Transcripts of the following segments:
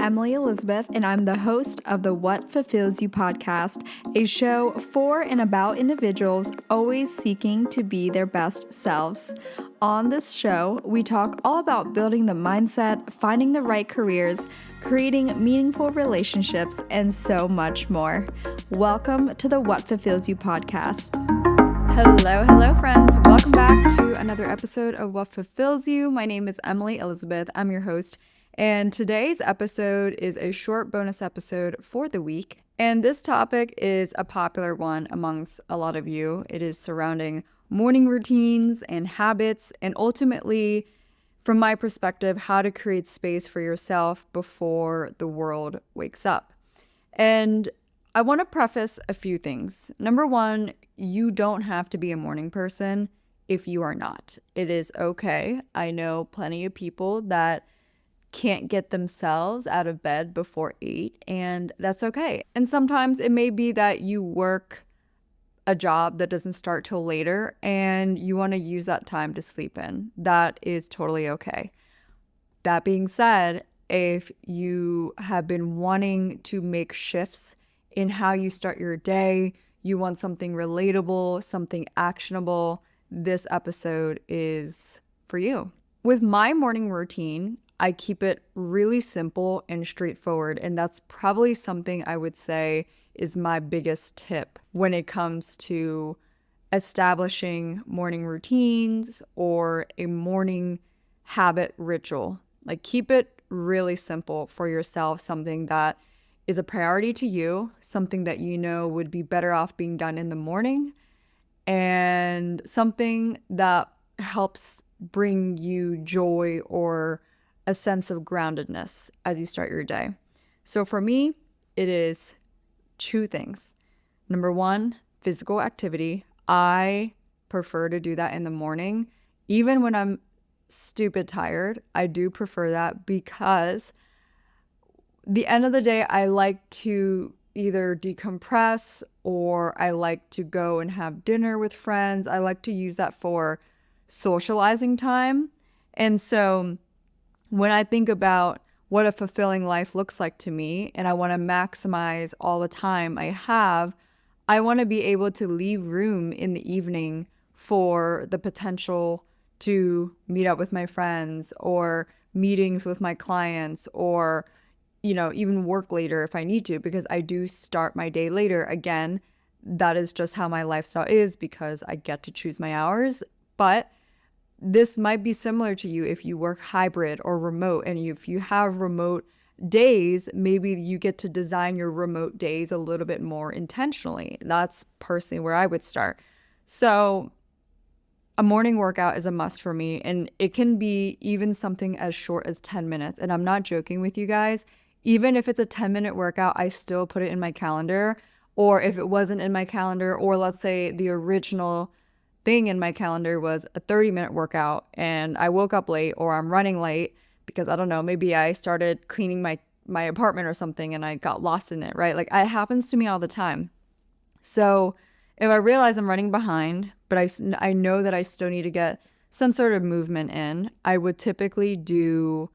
Emily Elizabeth, and I'm the host of the What Fulfills You podcast, a show for and about individuals always seeking to be their best selves. On this show, we talk all about building the mindset, finding the right careers, creating meaningful relationships, and so much more. Welcome to the What Fulfills You podcast. Hello, friends. Welcome back to another episode of What Fulfills You. My name is Emily Elizabeth. I'm your host. And today's episode is a short bonus episode for the week. And this topic is a popular one amongst a lot of you. It is surrounding morning routines and habits, and ultimately, from my perspective, how to create space for yourself before the world wakes up. And I want to preface a few things. Number one, you don't have to be a morning person if you are not. It is okay. I know plenty of people that can't get themselves out of bed before 8, and that's okay. And sometimes it may be that you work a job that doesn't start till later and you want to use that time to sleep in. That is totally okay. That being said, if you have been wanting to make shifts in how you start your day, you want something relatable, something actionable, this episode is for you. With my morning routine, I keep it really simple and straightforward, and that's probably something I would say is my biggest tip when it comes to establishing morning routines or a morning habit ritual. Like, keep it really simple for yourself, something that is a priority to you, something that you know would be better off being done in the morning, and something that helps bring you joy or a sense of groundedness as you start your day. So for me, it is two things. Number one, physical activity. I prefer to do that in the morning. Even when I'm stupid tired, I do prefer that because the end of the day, I like to either decompress or I like to go and have dinner with friends. I like to use that for socializing time. And so when I think about what a fulfilling life looks like to me, and I want to maximize all the time I have, I want to be able to leave room in the evening for the potential to meet up with my friends or meetings with my clients or, even work later if I need to, because I do start my day later. Again, that is just how my lifestyle is because I get to choose my hours. But this might be similar to you if you work hybrid or remote, and if you have remote days, maybe you get to design your remote days a little bit more intentionally. That's personally where I would start. So a morning workout is a must for me, and it can be even something as short as 10 minutes. And I'm not joking with you guys. Even if it's a 10-minute workout, I still put it in my calendar. Or if it wasn't in my calendar, or let's say the original thing in my calendar was a 30-minute workout and I woke up late or I'm running late because I don't know, maybe I started cleaning my apartment or something and I got lost in it, right? Like, it happens to me all the time. So if I realize I'm running behind, but I know that I still need to get some sort of movement in, I would typically do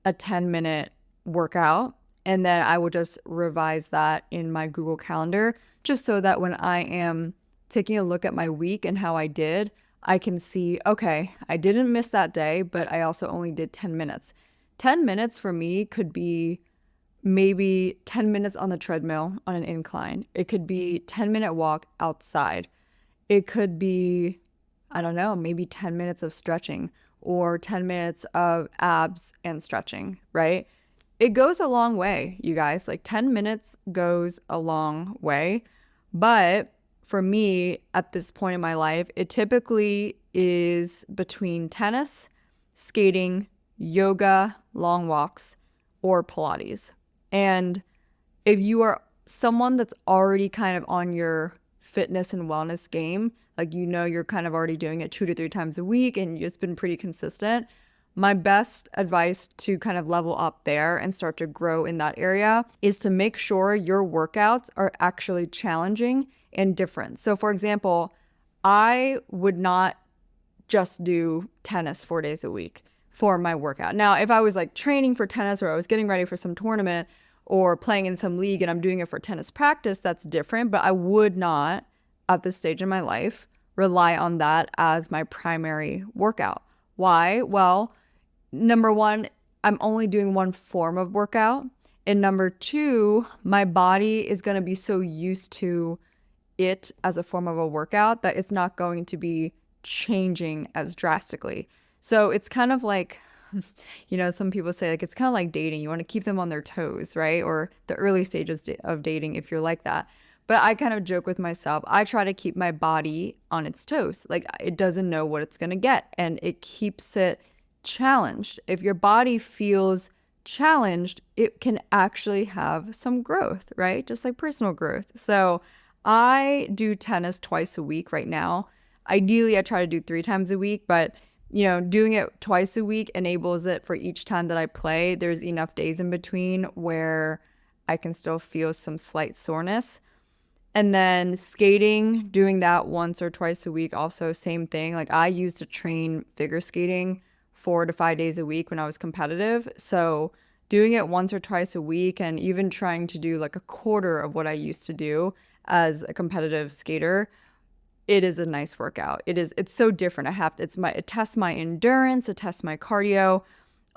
a 10-minute workout, and then I would just revise that in my Google Calendar just so that when I am taking a look at my week and how I did, I can see, okay, I didn't miss that day, but I also only did 10 minutes. 10 minutes for me could be maybe 10 minutes on the treadmill on an incline. It could be 10-minute walk outside. It could be, I don't know, maybe 10 minutes of stretching or 10 minutes of abs and stretching, right? It goes a long way, you guys. Like, 10 minutes goes a long way. But for me, at this point in my life, it typically is between tennis, skating, yoga, long walks, or Pilates. And if you are someone that's already kind of on your fitness and wellness game, like, you're kind of already doing it 2 to 3 times a week and it's been pretty consistent, my best advice to kind of level up there and start to grow in that area is to make sure your workouts are actually challenging and different. So for example, I would not just do tennis 4 days a week. for my workout. Now, if I was like training for tennis, or I was getting ready for some tournament, or playing in some league and I'm doing it for tennis practice, that's different. But I would not, at this stage in my life, rely on that as my primary workout. Why? Well, number one, I'm only doing one form of workout. And number two, my body is going to be so used to it as a form of a workout that it's not going to be changing as drastically. So it's kind of like, some people say like it's kind of like dating. You want to keep them on their toes, right? Or the early stages of dating if you're like that. But I kind of joke with myself. I try to keep my body on its toes. Like it doesn't know what it's going to get, and it keeps it challenged. If your body feels challenged, it can actually have some growth, right? Just like personal growth. So I do tennis twice a week right now. Ideally, I try to do 3 times a week, but doing it twice a week enables it for each time that I play. There's enough days in between where I can still feel some slight soreness. And then skating, doing that once or twice a week, also same thing. Like I used to train figure skating 4 to 5 days a week when I was competitive. So doing it once or twice a week, and even trying to do like a quarter of what I used to do as a competitive skater, it is a nice workout. It's so different. It tests my endurance, it tests my cardio.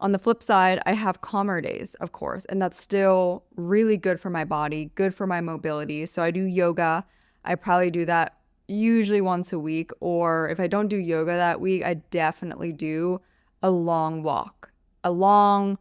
On the flip side, I have calmer days, of course, and that's still really good for my body, good for my mobility. So I do yoga. I probably do that usually once a week, or if I don't do yoga that week, I definitely do a long walk. A long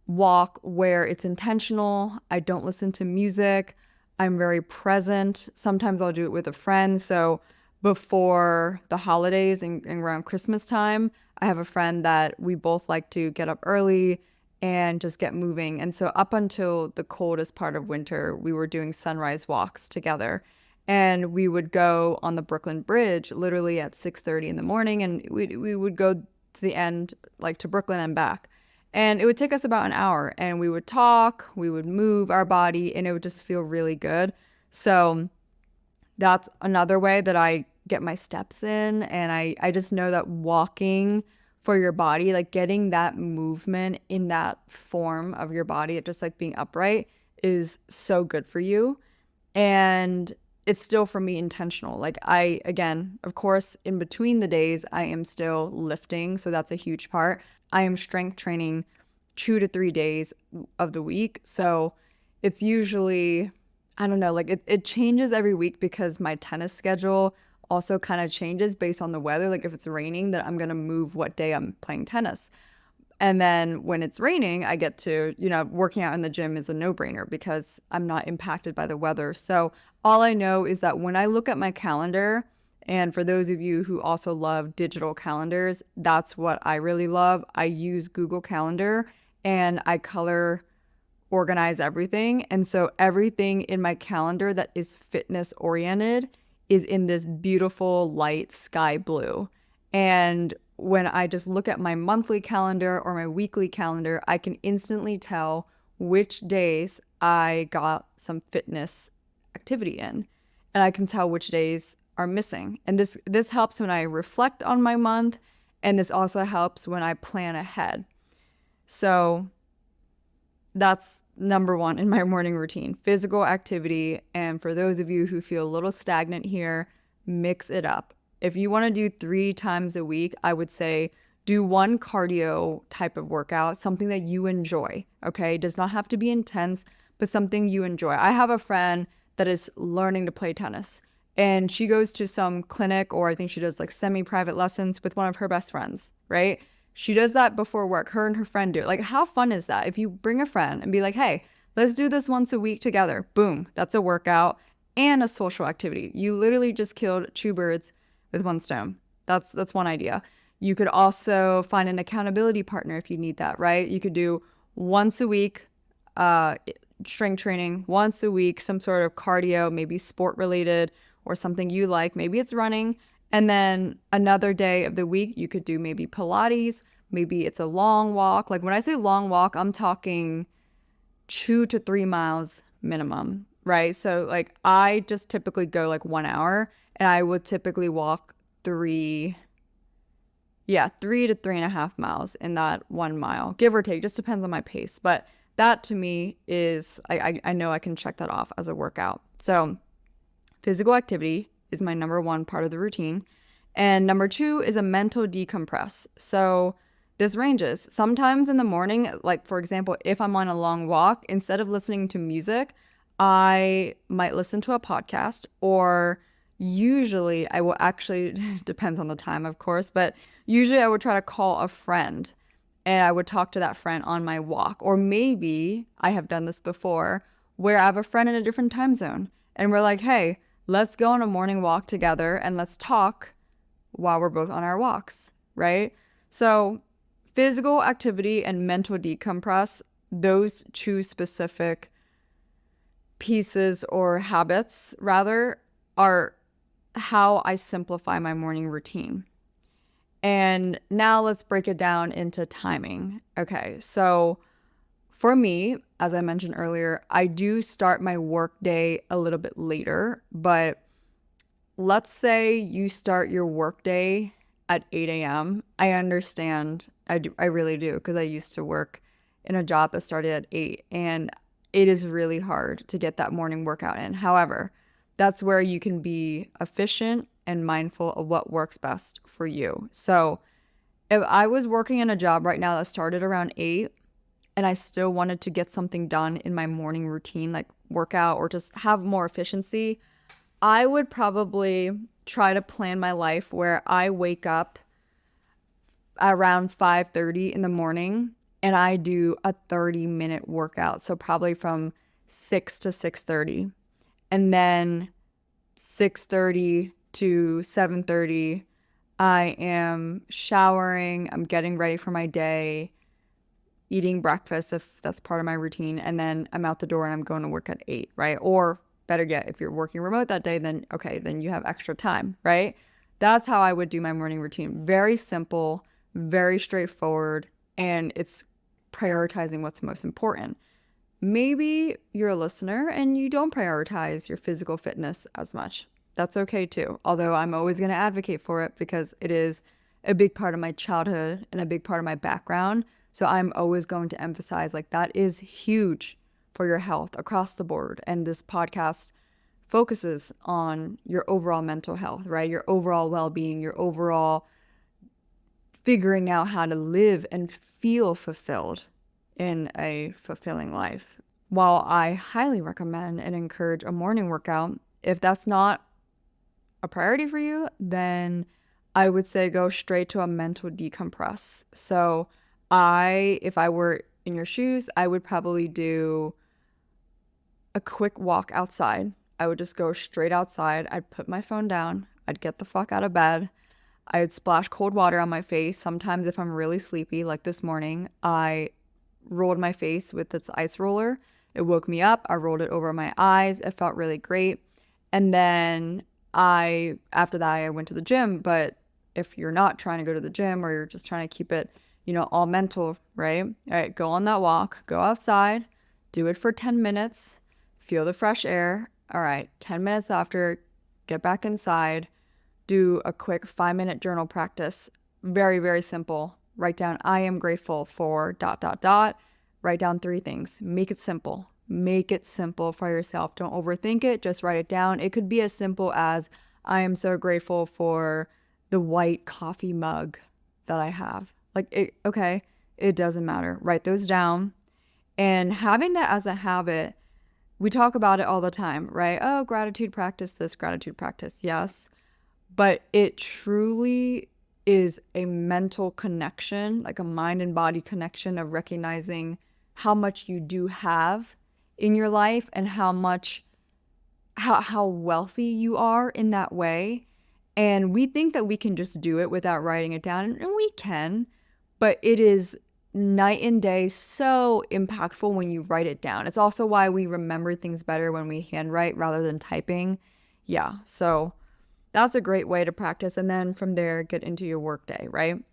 walk where it's intentional. I don't listen to music. I'm very present. Sometimes I'll do it with a friend. So before the holidays and around Christmas time, I have a friend that we both like to get up early and just get moving. And so up until the coldest part of winter, we were doing sunrise walks together. And we would go on the Brooklyn Bridge literally at 6:30 in the morning, and we would go to the end, like to Brooklyn and back. And it would take us about an hour, and we would talk, we would move our body, and it would just feel really good. So that's another way that I get my steps in. And I just know that walking for your body, like getting that movement in that form of your body, just like being upright, is so good for you. And it's still, for me, intentional. Like again, of course, in between the days, I am still lifting. So that's a huge part. I am strength training 2 to 3 days of the week. So it's usually, I don't know, like it changes every week because my tennis schedule also kind of changes based on the weather. Like if it's raining, then I'm going to move what day I'm playing tennis. And then when it's raining, I get to, working out in the gym is a no-brainer because I'm not impacted by the weather. So all I know is that when I look at my calendar, and for those of you who also love digital calendars, that's what I really love. I use Google Calendar and I color organize everything. And so everything in my calendar that is fitness oriented is in this beautiful light sky blue. And when I just look at my monthly calendar or my weekly calendar, I can instantly tell which days I got some fitness activity in. And I can tell which days are missing. And this helps when I reflect on my month, and this also helps when I plan ahead. So that's number one in my morning routine, physical activity. And for those of you who feel a little stagnant here, mix it up. If you want to do 3 times a week, I would say do one cardio type of workout, something that you enjoy, okay? It does not have to be intense, but something you enjoy. I have a friend that is learning to play tennis, and she goes to some clinic, or I think she does like semi-private lessons with one of her best friends, right? She does that before work. Her and her friend do it. Like, how fun is that? If you bring a friend and be like, hey, let's do this once a week together. Boom, that's a workout and a social activity. You literally just killed 2 birds with 1 stone. That's one idea. You could also find an accountability partner if you need that, right? You could do once a week strength training, once a week some sort of cardio, maybe sport related or something you like. Maybe it's running. And then another day of the week, you could do maybe Pilates. Maybe it's a long walk. Like when I say long walk, I'm talking 2 to 3 miles minimum, right? So like I just typically go like 1 hour, and I would typically walk 3 Yeah, 3 to 3.5 miles in that 1 mile, give or take, just depends on my pace. But that to me is, I know I can check that off as a workout. So physical activity is my number one part of the routine. And number two is a mental decompress. So this ranges. Sometimes in the morning, like for example, if I'm on a long walk, instead of listening to music, I might listen to a podcast, or usually I will actually, depends on the time, of course, but usually I would try to call a friend and I would talk to that friend on my walk. Or maybe I have done this before where I have a friend in a different time zone and we're like, hey, let's go on a morning walk together and let's talk while we're both on our walks, right? So physical activity and mental decompress, those two specific pieces or habits rather are how I simplify my morning routine. And now let's break it down into timing. Okay, so for me, as I mentioned earlier, I do start my work day a little bit later, but let's say you start your work day at 8 a.m. I understand. I really do, because I used to work in a job that started at 8, and it is really hard to get that morning workout in. However, that's where you can be efficient and mindful of what works best for you. So if I was working in a job right now that started around 8 and I still wanted to get something done in my morning routine, like workout or just have more efficiency, I would probably try to plan my life where I wake up around 5:30 in the morning and I do a 30-minute workout. So probably from 6 to 6:30. And then 6:30 to 7:30, I am showering, I'm getting ready for my day, eating breakfast if that's part of my routine, and then I'm out the door and I'm going to work at 8, right? Or better yet, if you're working remote that day, then okay, then you have extra time, right? That's how I would do my morning routine. Very simple, very straightforward, and it's prioritizing what's most important. Maybe you're a listener and you don't prioritize your physical fitness as much. That's okay too. Although I'm always going to advocate for it because it is a big part of my childhood and a big part of my background. So I'm always going to emphasize like that is huge for your health across the board. And this podcast focuses on your overall mental health, right? Your overall well-being, your overall figuring out how to live and feel fulfilled in a fulfilling life. While I highly recommend and encourage a morning workout, if that's not a priority for you, then I would say go straight to a mental decompress. So if I were in your shoes, I would probably do a quick walk outside. I would just go straight outside. I'd put my phone down. I'd get the fuck out of bed. I would splash cold water on my face. Sometimes if I'm really sleepy, like this morning, I rolled my face with its ice roller. It woke me up. I rolled it over my eyes. It felt really great. And then after that, I went to the gym. But if you're not trying to go to the gym or you're just trying to keep it, all mental, right? All right, go on that walk, go outside, do it for 10 minutes, feel the fresh air. All right, 10 minutes after, get back inside, do a quick 5-minute journal practice. Very, very simple. Write down, I am grateful for ... Write down 3 things. Make it simple. Make it simple for yourself. Don't overthink it. Just write it down. It could be as simple as, I am so grateful for the white coffee mug that I have. It doesn't matter. Write those down. And having that as a habit, we talk about it all the time, right? Oh, gratitude practice this, gratitude practice. Yes. But it truly is a mental connection, like a mind and body connection of recognizing how much you do have in your life and how wealthy you are in that way. And we think that we can just do it without writing it down, and we can, but it is night and day so impactful when you write it down. It's also why we remember things better when we handwrite rather than typing. Yeah, so that's a great way to practice, and then from there get into your workday, right?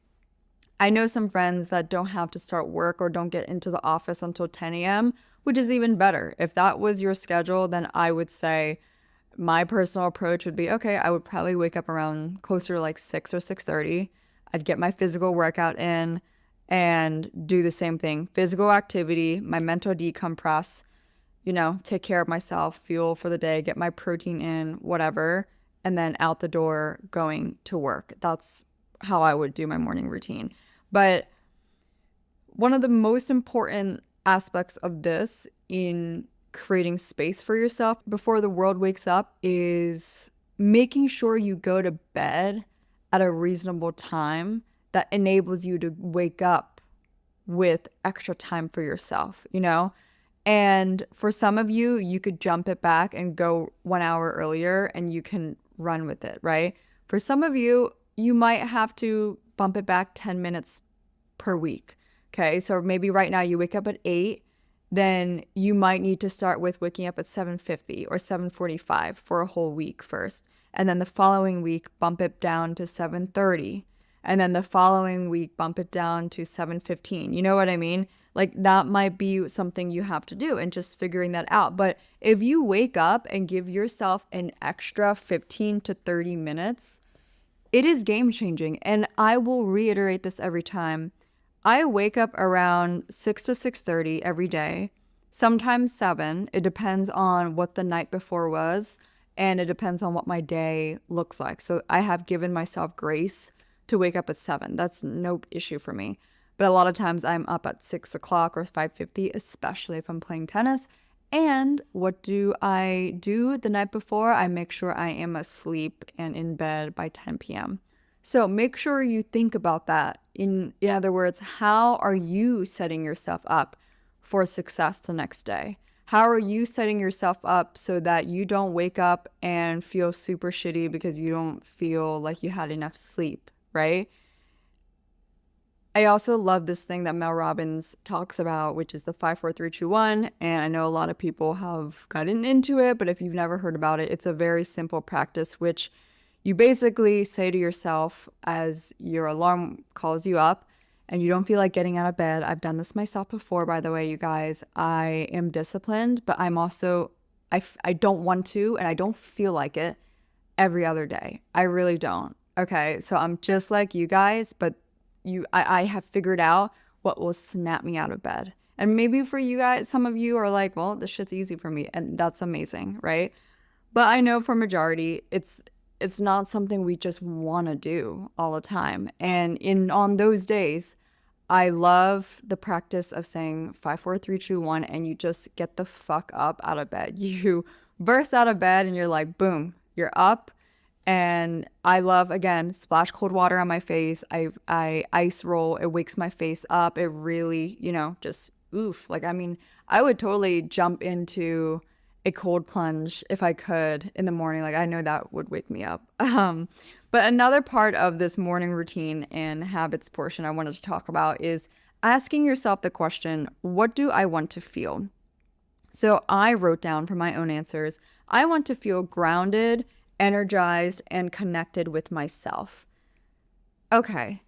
I know some friends that don't have to start work or don't get into the office until 10 a.m., which is even better. If that was your schedule, then I would say my personal approach would be, okay, I would probably wake up around closer to like 6 or 6:30. I'd get my physical workout in and do the same thing. Physical activity, my mental decompress, take care of myself, fuel for the day, get my protein in, whatever, and then out the door going to work. That's how I would do my morning routine. But one of the most important aspects of this in creating space for yourself before the world wakes up is making sure you go to bed at a reasonable time that enables you to wake up with extra time for yourself, And for some of you, you could jump it back and go 1 hour earlier and you can run with it, right? For some of you, you might have to bump it back 10 minutes per week. Okay, so maybe right now you wake up at 8, then you might need to start with waking up at 7:50 or 7:45 for a whole week first. And then the following week, bump it down to 7:30. And then the following week, bump it down to 7:15. You know what I mean? Like that might be something you have to do and just figuring that out. But if you wake up and give yourself an extra 15 to 30 minutes, it is game changing. And I will reiterate this every time. I wake up around 6 to 6:30 every day, sometimes 7. It depends on what the night before was, and it depends on what my day looks like. So I have given myself grace to wake up at 7. That's no issue for me. But a lot of times I'm up at 6 o'clock or 5:50, especially if I'm playing tennis. And what do I do the night before? I make sure I am asleep and in bed by 10 p.m. So make sure you think about that. In other words, how are you setting yourself up for success the next day? How are you setting yourself up so that you don't wake up and feel super shitty because you don't feel like you had enough sleep, right? I also love this thing that Mel Robbins talks about, which is the 5, 4, 3, 2, 1. And I know a lot of people have gotten into it, but if you've never heard about it, it's a very simple practice, which you basically say to yourself as your alarm calls you up and you don't feel like getting out of bed. I've done this myself before, by the way, you guys. I am disciplined, but I'm also, I don't want to, and I don't feel like it every other day. I really don't. Okay, so I'm just like you guys, but I have figured out what will snap me out of bed. And maybe for you guys, some of you are like, well, this shit's easy for me, and that's amazing, right? But I know for majority, it's not something we just want to do all the time. And on those days, I love the practice of saying 5, 4, 3, 2, 1, and you just get the fuck up out of bed. You burst out of bed and you're like, boom, you're up. And I love, again, splash cold water on my face. I ice roll. It wakes my face up. It really, just oof. Like, I mean, I would totally jump into a cold plunge if I could in the morning. Like, I know that would wake me up. But another part of this morning routine and habits portion I wanted to talk about is asking yourself the question, what do I want to feel? So I wrote down for my own answers, I want to feel grounded, energized, and connected with myself. Okay.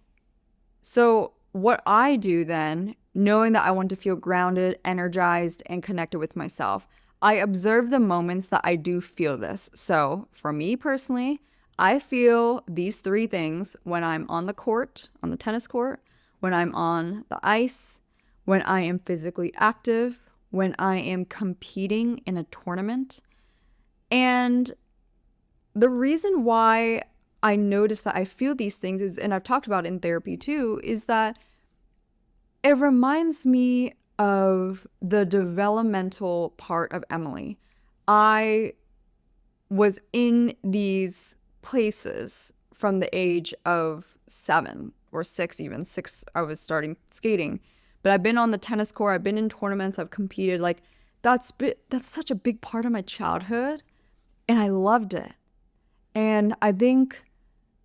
So what I do then, knowing that I want to feel grounded, energized, and connected with myself, I observe the moments that I do feel this. So for me personally, I feel these 3 things when I'm on the court, on the tennis court, when I'm on the ice, when I am physically active, when I am competing in a tournament. And the reason why I notice that I feel these things is, and I've talked about it in therapy too, is that it reminds me of the developmental part of Emily. I was in these places from the age of 7 or 6, even 6, I was starting skating. But I've been on the tennis court, I've been in tournaments, I've competed. Like, that's such a big part of my childhood, and I loved it. And I think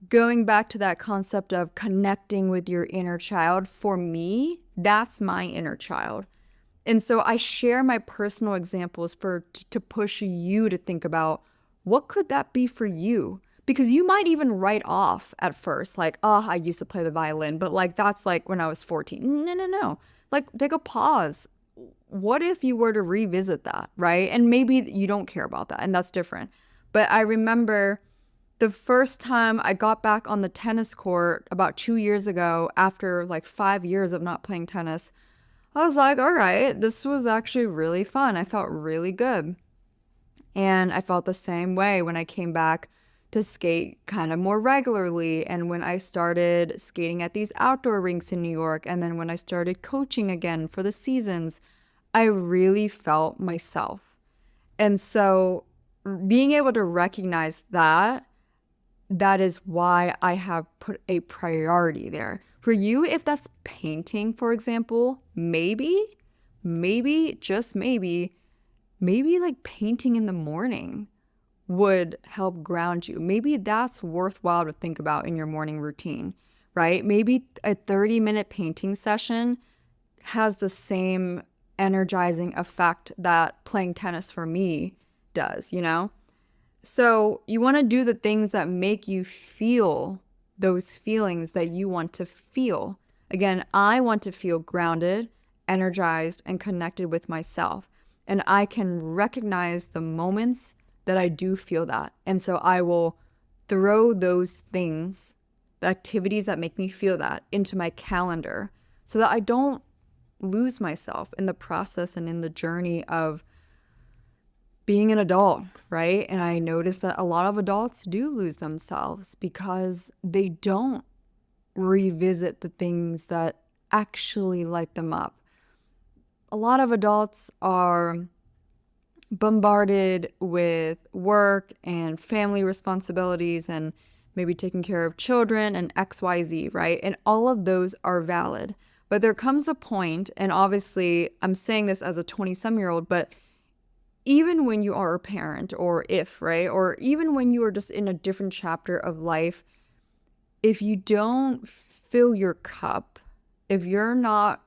going back to that concept of connecting with your inner child, for me, that's my inner child. And so I share my personal examples to push you to think about, what could that be for you? Because you might even write off at first, like, oh, I used to play the violin, but like, that's like when I was 14. No. Like, take a pause. What if you were to revisit that, right? And maybe you don't care about that, and that's different. But I remember the first time I got back on the tennis court about 2 years ago, after like 5 years of not playing tennis, I was like, all right, this was actually really fun. I felt really good. And I felt the same way when I came back to skate kind of more regularly. And when I started skating at these outdoor rinks in New York, and then when I started coaching again for the seasons, I really felt myself. And so being able to recognize that, that is why I have put a priority there. For you, if that's painting, for example, maybe, just maybe like painting in the morning would help ground you. Maybe that's worthwhile to think about in your morning routine, right? Maybe a 30-minute painting session has the same energizing effect that playing tennis for me does, you know? So you want to do the things that make you feel those feelings that you want to feel. Again, I want to feel grounded, energized, and connected with myself. And I can recognize the moments that I do feel that. And so I will throw those things, the activities that make me feel that, into my calendar so that I don't lose myself in the process and in the journey of being an adult, right? And I notice that a lot of adults do lose themselves because they don't revisit the things that actually light them up. A lot of adults are bombarded with work and family responsibilities and maybe taking care of children and XYZ, right? And all of those are valid. But there comes a point, and obviously I'm saying this as a 20-some-year-old, but even when you are a parent, or right? Or even when you are just in a different chapter of life, if you don't fill your cup, if you're not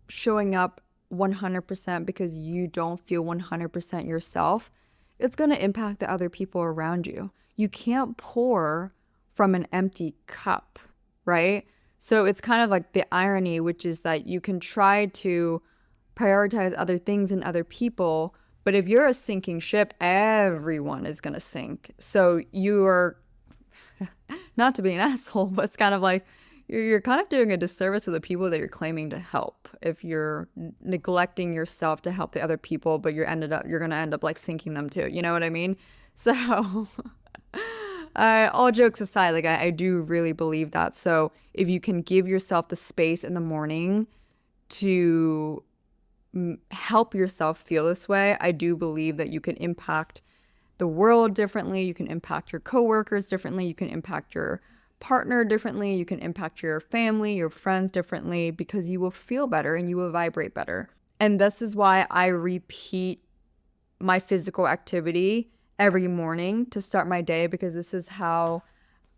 showing up 100% because you don't feel 100% yourself, it's going to impact the other people around you. You can't pour from an empty cup, right? So it's kind of like the irony, which is that you can try to prioritize other things and other people, but if you're a sinking ship, everyone is going to sink. So you are, not to be an asshole, but it's kind of like you're kind of doing a disservice to the people that you're claiming to help if you're neglecting yourself to help the other people, but you're going to end up like sinking them too. You know what I mean? So all jokes aside, like I do really believe that. So if you can give yourself the space in the morning to help yourself feel this way, I do believe that you can impact the world differently. You can impact your coworkers differently. You can impact your partner differently. You can impact your family, your friends differently, because you will feel better and you will vibrate better. And this is why I repeat my physical activity every morning to start my day, because this is how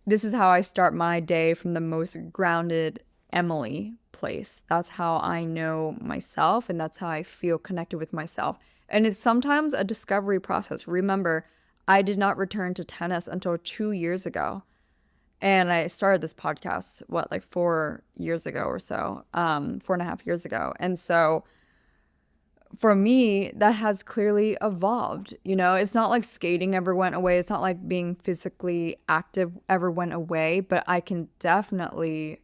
I start my day from the most grounded Emily place. That's how I know myself, and that's how I feel connected with myself. And it's sometimes a discovery process. Remember, I did not return to tennis until 2 years ago. And I started this podcast, like 4 years ago or so, 4.5 years ago. And so for me, that has clearly evolved. You know, it's not like skating ever went away. It's not like being physically active ever went away, but I can definitely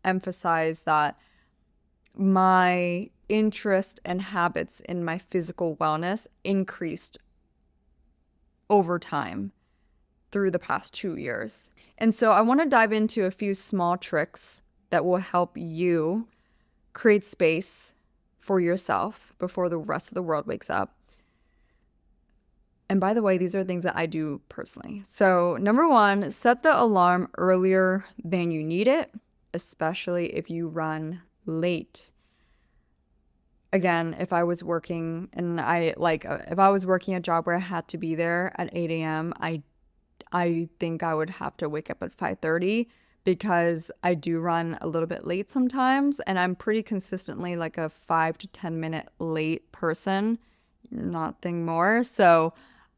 emphasize that my interest and habits in my physical wellness increased over time through the past 2 years. And so I want to dive into a few small tricks that will help you create space for yourself before the rest of the world wakes up. And by the way, these are things that I do personally. So number 1, set the alarm earlier than you need it, especially if you run late. Again, if I was working if I was working a job where I had to be there at 8 a.m., I think I would have to wake up at 5:30 because I do run a little bit late sometimes, and I'm pretty consistently like a 5 to 10 minute late person, nothing more. So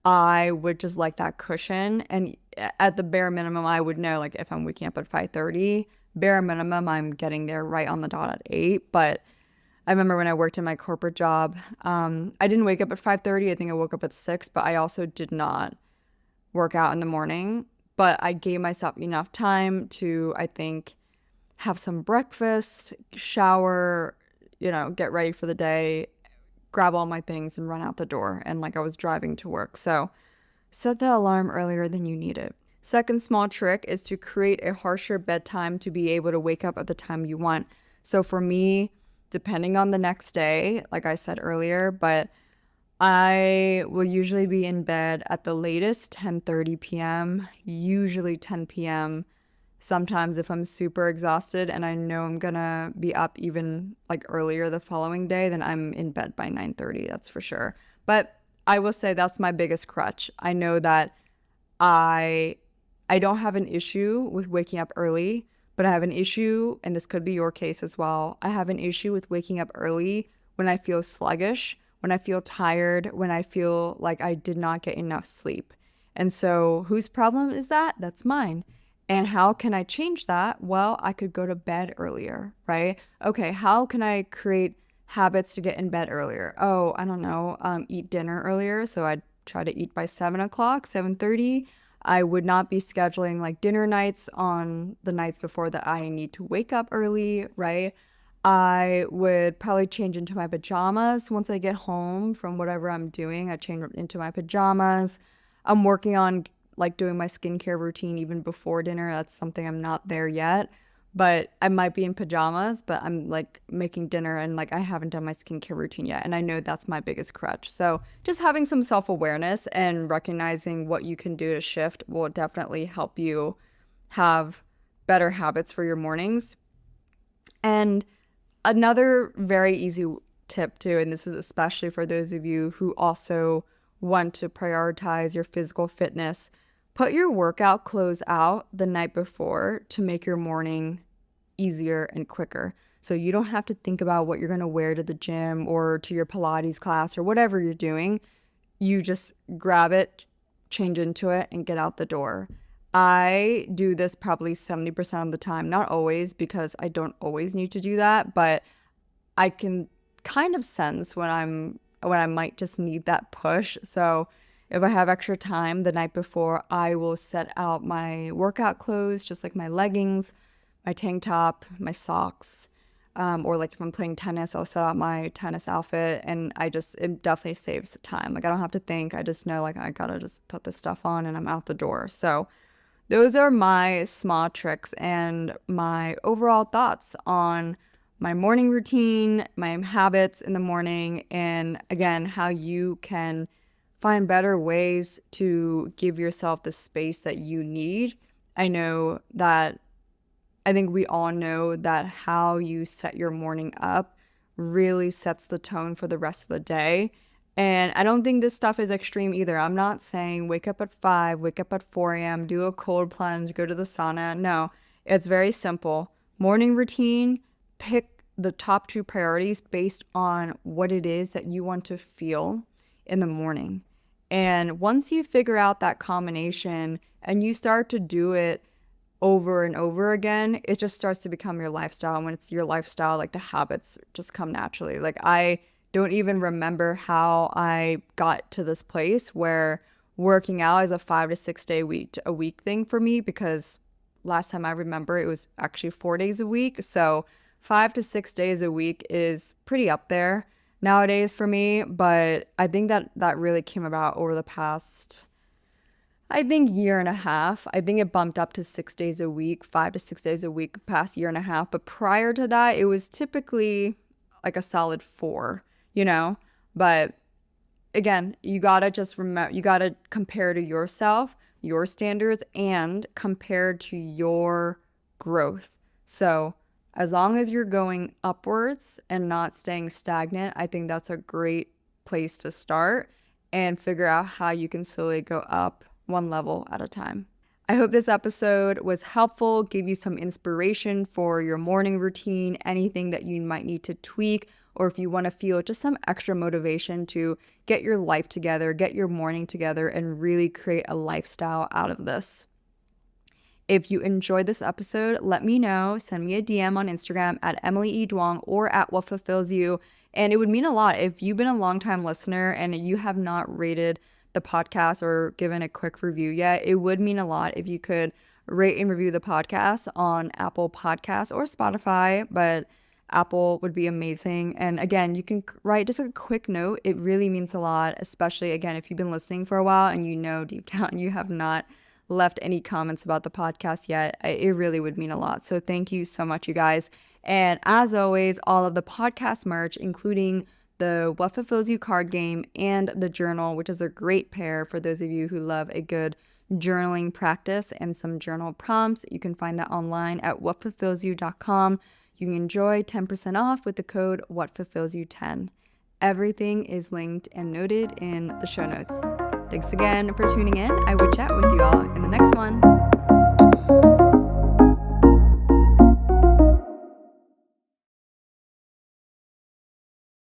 I would just like that cushion, and at the bare minimum, I would know like if I'm waking up at 5:30, bare minimum, I'm getting there right on the dot at 8. But I remember when I worked in my corporate job, I didn't wake up at 5:30. I think I woke up at 6, but I also did not work out in the morning. but I gave myself enough time to, I think, have some breakfast, shower, get ready for the day, grab all my things and run out the door. And like I was driving to work. So set the alarm earlier than you need it. Second small trick is to create a harsher bedtime to be able to wake up at the time you want. So for me, depending on the next day, like I said earlier, but I will usually be in bed at the latest 10:30 p.m., usually 10 p.m. Sometimes if I'm super exhausted and I know I'm gonna be up even like earlier the following day, then I'm in bed by 9:30, that's for sure. But I will say that's my biggest crutch. I know that I don't have an issue with waking up early, but I have an issue, and this could be your case as well. I have an issue with waking up early when I feel sluggish, when I feel tired, when I feel like I did not get enough sleep. And so whose problem is that? That's mine. And how can I change that? Well, I could go to bed earlier, right? Okay, how can I create habits to get in bed earlier? Oh, I don't know, eat dinner earlier. So I'd try to eat by 7 o'clock, 7:30. I would not be scheduling like dinner nights on the nights before that I need to wake up early, right? I would probably change into my pajamas once I get home from whatever I'm doing. I change into my pajamas. I'm working on like doing my skincare routine even before dinner. That's something I'm not there yet, but I might be in pajamas, but I'm like making dinner and like I haven't done my skincare routine yet. And I know that's my biggest crutch. So just having some self-awareness and recognizing what you can do to shift will definitely help you have better habits for your mornings. And another very easy tip too, and this is especially for those of you who also want to prioritize your physical fitness, put your workout clothes out the night before to make your morning easier and quicker. So you don't have to think about what you're going to wear to the gym or to your Pilates class or whatever you're doing. You just grab it, change into it, and get out the door. I do this probably 70% of the time, not always because I don't always need to do that, but I can kind of sense when I might just need that push. So if I have extra time the night before, I will set out my workout clothes, just like my leggings, my tank top, my socks, or like if I'm playing tennis, I'll set out my tennis outfit, and it definitely saves time. Like I don't have to think. I just know like I gotta just put this stuff on and I'm out the door. So those are my small tricks and my overall thoughts on my morning routine, my habits in the morning, and again, how you can find better ways to give yourself the space that you need. I think we all know that how you set your morning up really sets the tone for the rest of the day. And I don't think this stuff is extreme either. I'm not saying wake up at 5, wake up at 4 a.m., do a cold plunge, go to the sauna. No, it's very simple. Morning routine, pick the top 2 priorities based on what it is that you want to feel in the morning. And once you figure out that combination and you start to do it over and over again, it just starts to become your lifestyle. And when it's your lifestyle, like the habits just come naturally. Like I don't even remember how I got to this place where working out is a 5 to 6 day a week thing for me, because last time I remember it was actually 4 days a week. So 5 to 6 days a week is pretty up there nowadays for me. But I think that really came about over the past, year and a half. I think it bumped up to 6 days a week, 5 to 6 days a week, past year and a half. But prior to that, it was typically like a solid 4, But again, you gotta just remember, you gotta compare to yourself, your standards, and compare to your growth. So as long as you're going upwards and not staying stagnant, I think that's a great place to start and figure out how you can slowly go up one level at a time. I hope this episode was helpful, gave you some inspiration for your morning routine, anything that you might need to tweak, or if you want to feel just some extra motivation to get your life together, get your morning together, and really create a lifestyle out of this. If you enjoyed this episode, let me know. Send me a DM on Instagram at Emily E. Duong or at What Fulfills You. And it would mean a lot if you've been a longtime listener and you have not rated the podcast or given a quick review yet, it would mean a lot if you could rate and review the podcast on Apple Podcasts or Spotify, but Apple would be amazing. And again, you can write just a quick note. It really means a lot, especially again, if you've been listening for a while and you know deep down you have not left any comments about the podcast yet. It really would mean a lot. So thank you so much, you guys. And as always, all of the podcast merch, including the What Fulfills You card game and the journal, which is a great pair for those of you who love a good journaling practice and some journal prompts. You can find that online at whatfulfillsyou.com. You can enjoy 10% off with the code WhatFulfillsYou10. Everything is linked and noted in the show notes. Thanks again for tuning in. I will chat with you all in the next one.